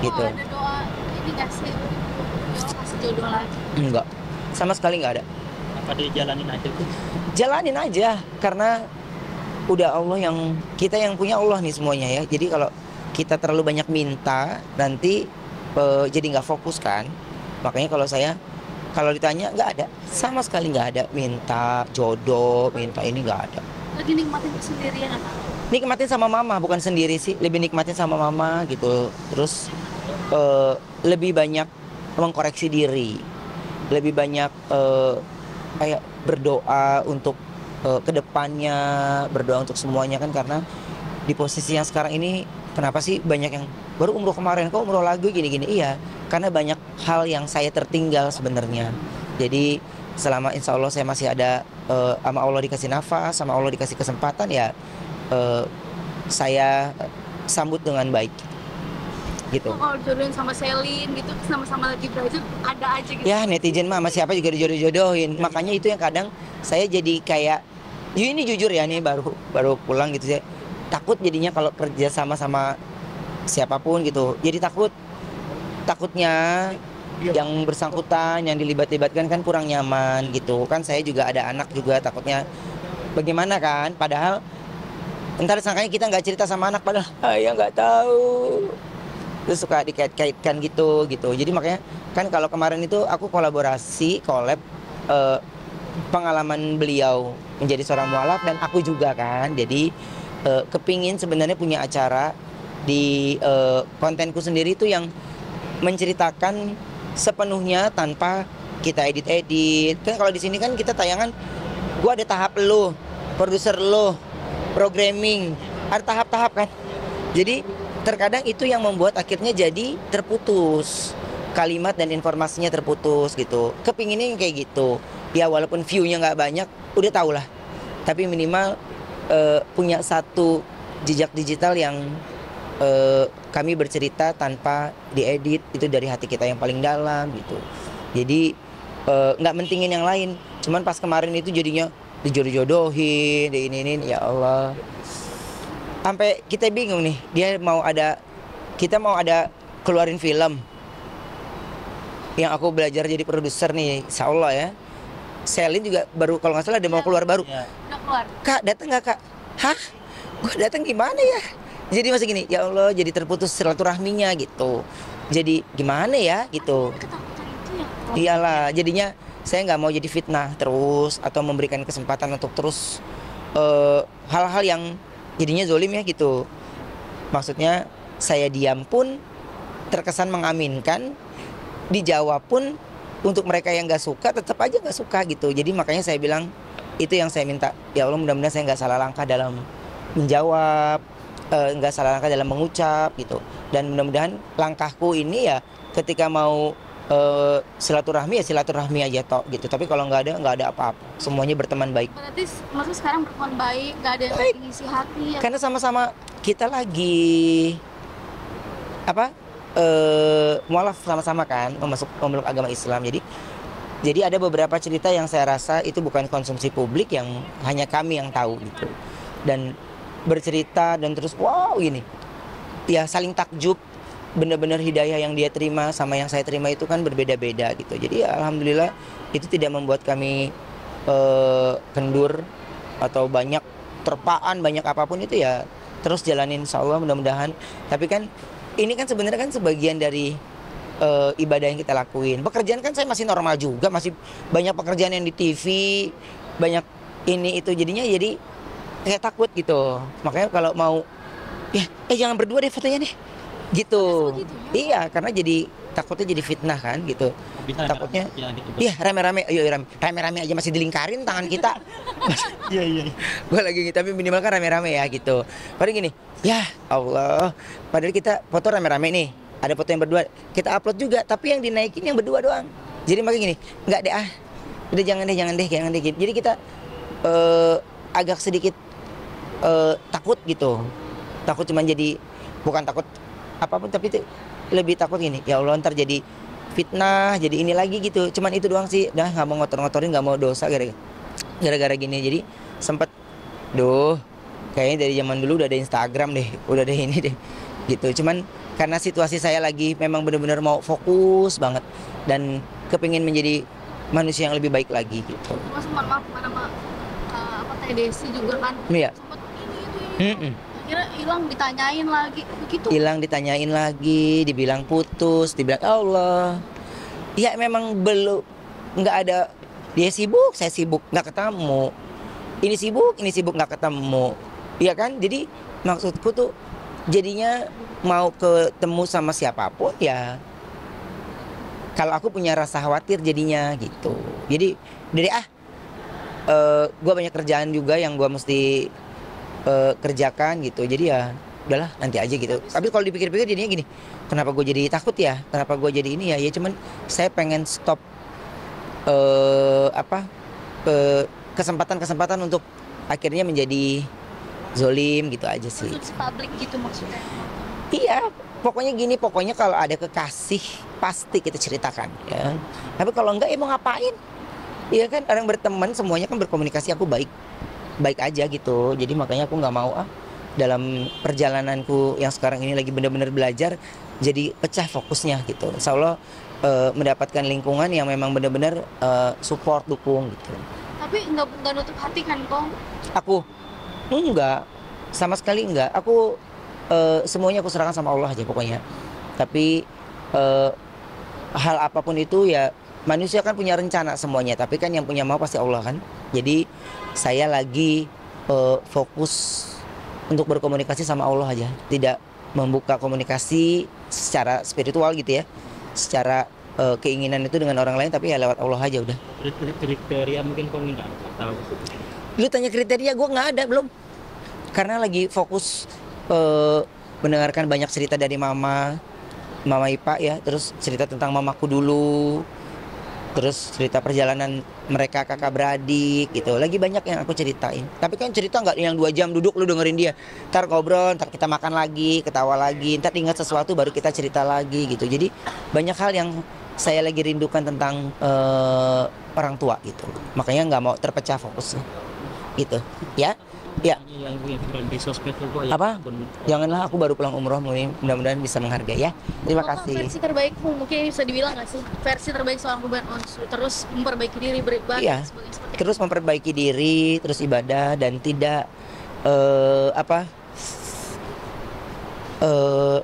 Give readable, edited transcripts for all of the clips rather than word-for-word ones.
gitu. Ada doa ini nggak sih, doa kasih jodoh lagi? Enggak, sama sekali nggak ada. Apa dijalanin aja tuh? Jalanin aja, karena udah Allah yang, kita yang punya Allah nih semuanya ya. Jadi kalau kita terlalu banyak minta, nanti jadi nggak fokus kan. Makanya kalau ditanya nggak ada, sama sekali nggak ada minta jodoh, minta ini nggak ada. Lagi nikmatin kesendirian apa? Nikmatin sama mama, bukan sendiri sih, lebih nikmatin sama mama gitu. Terus lebih banyak mengkoreksi diri, lebih banyak kayak berdoa untuk kedepannya, berdoa untuk semuanya kan, karena di posisi yang sekarang ini kenapa sih banyak yang baru umroh kemarin kok umroh lagi gini-gini. Iya, karena banyak hal yang saya tertinggal sebenarnya. Jadi selama insya Allah saya masih ada, sama Allah dikasih nafas, sama Allah dikasih kesempatan ya, saya sambut dengan baik gitu. Kalau jodohin sama Selin gitu, sama-sama lagi belajar, ada aja gitu. Ya netizen mah sama siapa juga dijodoh-jodohin. Makanya itu yang kadang saya jadi kayak, ini jujur ya nih, baru pulang gitu, saya takut jadinya kalau kerja sama siapapun gitu. Jadi takutnya yang bersangkutan, yang dilibat-libatkan kan kurang nyaman gitu. Kan saya juga ada anak juga, takutnya bagaimana kan. Padahal ntar sangkanya kita nggak cerita sama anak, padahal ayah nggak tahu. Terus suka dikait-kaitkan gitu. Jadi makanya kan kalau kemarin itu aku collab pengalaman beliau menjadi seorang mualaf dan aku juga kan. Jadi kepingin sebenarnya punya acara di kontenku sendiri itu yang menceritakan sepenuhnya tanpa kita edit-edit. Kan kalau di sini kan kita tayangan, gua ada tahap lo, produser lo, programming, ada tahap-tahap kan. Jadi terkadang itu yang membuat akhirnya jadi terputus, kalimat dan informasinya terputus gitu. Kepinginnya yang kayak gitu. Ya walaupun view-nya nggak banyak, udah tau lah. Tapi minimal punya satu jejak digital yang kami bercerita tanpa diedit, itu dari hati kita yang paling dalam gitu. Jadi nggak mentingin yang lain. Cuman pas kemarin itu jadinya dijodoh-jodohin, ini ya Allah. Sampai kita bingung nih, kita mau ada keluarin film yang aku belajar jadi produser nih, insya Allah ya. Selin juga baru, kalau nggak salah ada mau keluar baru. Udah keluar. Kak, datang nggak kak? Hah? Gue datang gimana ya? Jadi masih gini, ya Allah, jadi terputus silaturahminya gitu. Jadi gimana ya gitu. Ketakutan itu ya. Iyalah, jadinya saya nggak mau jadi fitnah terus atau memberikan kesempatan untuk terus hal-hal yang jadinya zolim ya gitu. Maksudnya saya diam pun terkesan mengaminkan, dijawab pun untuk mereka yang nggak suka tetap aja nggak suka gitu. Jadi makanya saya bilang, itu yang saya minta, ya Allah mudah-mudahan saya nggak salah langkah dalam menjawab, nggak salah langkah dalam mengucap gitu. Dan mudah-mudahan langkahku ini ya ketika mau silaturahmi ya silaturahmi aja tok gitu. Tapi kalau nggak ada apa-apa, semuanya berteman baik. Berarti maksud sekarang berteman baik, nggak ada yang lagi ngisi hati ya? Karena sama-sama kita lagi mualaf sama-sama kan, memeluk agama Islam. Jadi ada beberapa cerita yang saya rasa itu bukan konsumsi publik, yang hanya kami yang tahu gitu. Dan bercerita dan terus wow gini, ya saling takjub. Benar-benar hidayah yang dia terima sama yang saya terima itu kan berbeda-beda gitu. Jadi ya, alhamdulillah itu tidak membuat kami kendur atau banyak terpaan, banyak apapun itu ya terus jalanin insya Allah mudah-mudahan. Tapi kan ini kan sebenarnya kan sebagian dari ibadah yang kita lakuin. Pekerjaan kan saya masih normal juga, masih banyak pekerjaan yang di TV, banyak ini itu, jadinya jadi kayak takut gitu. Makanya kalau mau ya jangan berdua deh fotonya deh gitu. Iya, karena jadi takutnya jadi fitnah kan gitu. Bisa Takutnya gitu. iya rame-rame aja masih dilingkarin tangan kita. Iya. Gue lagi gitu, tapi minimal kan rame-rame ya gitu. Padahal gini, ya Allah, padahal kita foto rame-rame nih, ada foto yang berdua, kita upload juga, tapi yang dinaikin yang berdua doang. Jadi makanya gini, nggak deh udah jangan deh. Jadi kita agak sedikit takut gitu. Takut cuman jadi, bukan takut apapun, tapi lebih takut gini, ya Allah ntar jadi fitnah, jadi ini lagi gitu. Cuman itu doang sih, dah nggak mau ngotor-ngotorin, nggak mau dosa gara-gara gini. Jadi sempet, kayaknya dari zaman dulu udah ada Instagram deh, udah ada ini deh. gitu. Cuman karena situasi saya lagi memang benar-benar mau fokus banget dan kepingin menjadi manusia yang lebih baik lagi gitu. Mas, mohon maaf, mana apa Teh Desi juga kan Iya. sempat ini itu ya. Mm-mm. Akhirnya hilang ditanyain lagi begitu. Hilang ditanyain lagi, dibilang putus, dibilang Allah. Ya memang belum, nggak ada, dia sibuk, saya sibuk, nggak ketemu. Ini sibuk, nggak ketemu. Iya kan? Jadi maksudku tuh jadinya mau ketemu sama siapapun ya. Kalau aku punya rasa khawatir jadinya gitu. Jadi dari gue banyak kerjaan juga yang gue mesti kerjakan gitu. Jadi ya udahlah nanti aja gitu. Tapi kalau dipikir-pikir jadinya gini, kenapa gue jadi takut ya? Kenapa gue jadi ini ya? Ya cuman saya pengen stop kesempatan-kesempatan untuk akhirnya menjadi zolim gitu aja sih. Maksud publik gitu maksudnya. Iya, pokoknya kalau ada kekasih pasti kita ceritakan ya. Tapi kalau enggak ya mau ngapain? Iya kan, orang berteman semuanya kan berkomunikasi, aku baik aja gitu. Jadi makanya aku nggak mau dalam perjalananku yang sekarang ini lagi benar-benar belajar jadi pecah fokusnya gitu. Insya Allah mendapatkan lingkungan yang memang benar-benar support, dukung gitu. Tapi nggak nutup hati kan Kong? Aku enggak, sama sekali enggak. Aku semuanya aku serahkan sama Allah aja pokoknya. Tapi hal apapun itu ya manusia kan punya rencana semuanya. Tapi kan yang punya mau pasti Allah kan. Jadi saya lagi fokus untuk berkomunikasi sama Allah aja. Tidak membuka komunikasi secara spiritual gitu ya. Secara keinginan itu dengan orang lain, tapi ya lewat Allah aja udah. Kriteria mungkin kau nggak tahu. Lu tanya kriteria, gue nggak ada belum. Karena lagi fokus mendengarkan banyak cerita dari Mama Ipa ya, terus cerita tentang mamaku dulu, terus cerita perjalanan mereka kakak beradik gitu. Lagi banyak yang aku ceritain. Tapi kan cerita nggak yang 2 jam duduk lu dengerin dia. Ntar ngobrol, ntar kita makan lagi, ketawa lagi, ntar ingat sesuatu baru kita cerita lagi gitu. Jadi banyak hal yang saya lagi rindukan tentang orang tua gitu. Makanya nggak mau terpecah fokusnya gitu ya. Ya. Yang viral di sosmed itu ya. Apa? Janganlah, aku baru pulang umroh, mudah-mudahan bisa menghargai ya. Terima kasih. Versi terbaikmu mungkin ini bisa dibilang nggak sih? Versi terbaik seorang Ruben Onsu, terus memperbaiki diri, beribadah Iya. dan sebagainya seperti Terus memperbaiki diri, terus ibadah dan tidak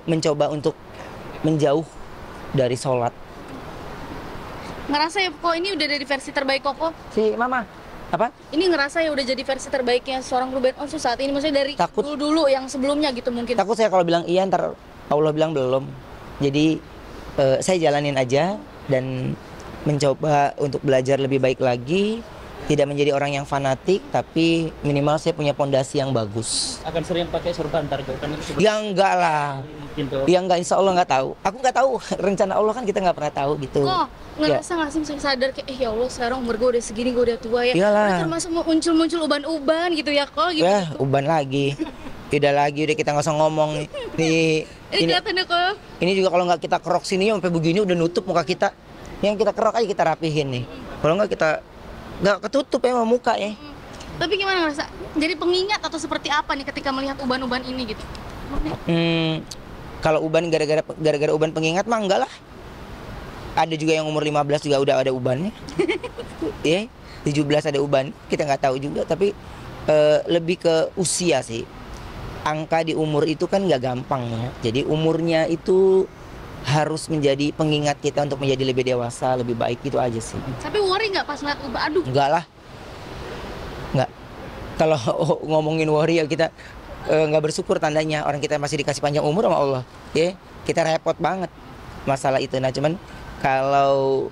mencoba untuk menjauh dari sholat. ngerasa ya kok ini udah dari versi terbaik kok. Si Mama, apa? Ini ngerasa ya udah jadi versi terbaiknya seorang Ruben Onsu saat ini, maksudnya dari Takut. dulu yang sebelumnya gitu mungkin. Takut saya kalau bilang iya ntar Allah bilang belum. Jadi saya jalanin aja dan mencoba untuk belajar lebih baik lagi. Tidak menjadi orang yang fanatik, tapi minimal saya punya pondasi yang bagus. Akan sering pakai sorban ntar kan itu Ya enggak lah. mungkin tuh. Ya enggak, insya Allah nggak tahu. Aku nggak tahu rencana Allah kan kita nggak pernah tahu gitu. Kok Ya. ngerasa nggak sih misalnya sadar kayak ya Allah sekarang umur gue udah segini, gue udah tua ya. Iyalah. Udah termasuk muncul uban-uban gitu ya kok gitu. Ya uban lagi. Udah kita nggak usah ngomong nih. Ini kelihatannya kok. Ini juga kalau nggak kita kerok sini sampai begini udah nutup muka kita. Yang kita kerok aja kita rapihin nih. Kalau nggak kita nggak ketutup ya sama muka ya. Tapi gimana ngerasa? Jadi pengingat atau seperti apa nih ketika melihat uban-uban ini gitu? Kalau uban gara-gara uban pengingat mah enggak lah. Ada juga yang umur 15 juga udah ada ubannya. Ya, 17 ada uban. Kita nggak tahu juga, tapi lebih ke usia sih. Angka di umur itu kan nggak gampang ya. Jadi umurnya itu harus menjadi pengingat kita untuk menjadi lebih dewasa, lebih baik, gitu aja sih. Tapi worry nggak pas ngeliat uban? Aduh, Enggak lah. Enggak. Kalau ngomongin worry ya kita nggak bersyukur tandanya. Orang kita masih dikasih panjang umur sama Allah. Ya, kita repot banget masalah itu. Nah, cuman kalau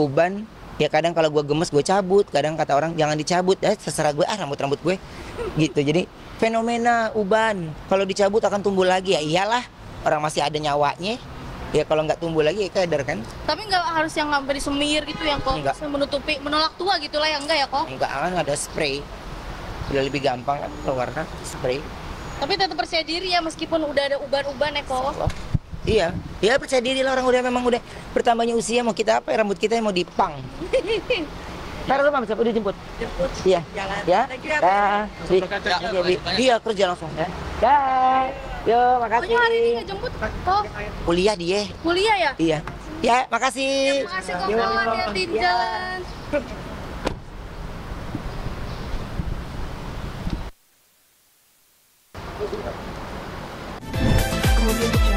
uban ya kadang kalau gue gemes gue cabut, kadang kata orang jangan dicabut, ya terserah gue, rambut gue gitu. Jadi fenomena uban kalau dicabut akan tumbuh lagi, ya iyalah, orang masih ada nyawanya. Ya kalau nggak tumbuh lagi ya kadar kan. tapi nggak harus yang sampai disemir gitu yang kok Enggak. bisa menutupi, menolak tua gitulah yang enggak ya kok. Enggak, kan ada spray, udah lebih gampang kan keluarnya spray. Tapi tetap percaya diri ya meskipun udah ada uban-uban ya kok. Iya, ya percaya diri lah, orang udah memang udah bertambahnya usia, mau kita apa ya, rambut kita mau dipang. Taruh rumah bisa udah jemput. Iya. Jalan. Ya. Thank you ya, Dah. Kerja. Iya, kerja langsung ya. Dah. Yo, Oh, makasih. hari ini nggak jemput? Oh, Kuliah dia. kuliah ya? Iya. Ya, makasih. Makasih kok kawan, hati-hati di Ya. jalan. Kemudian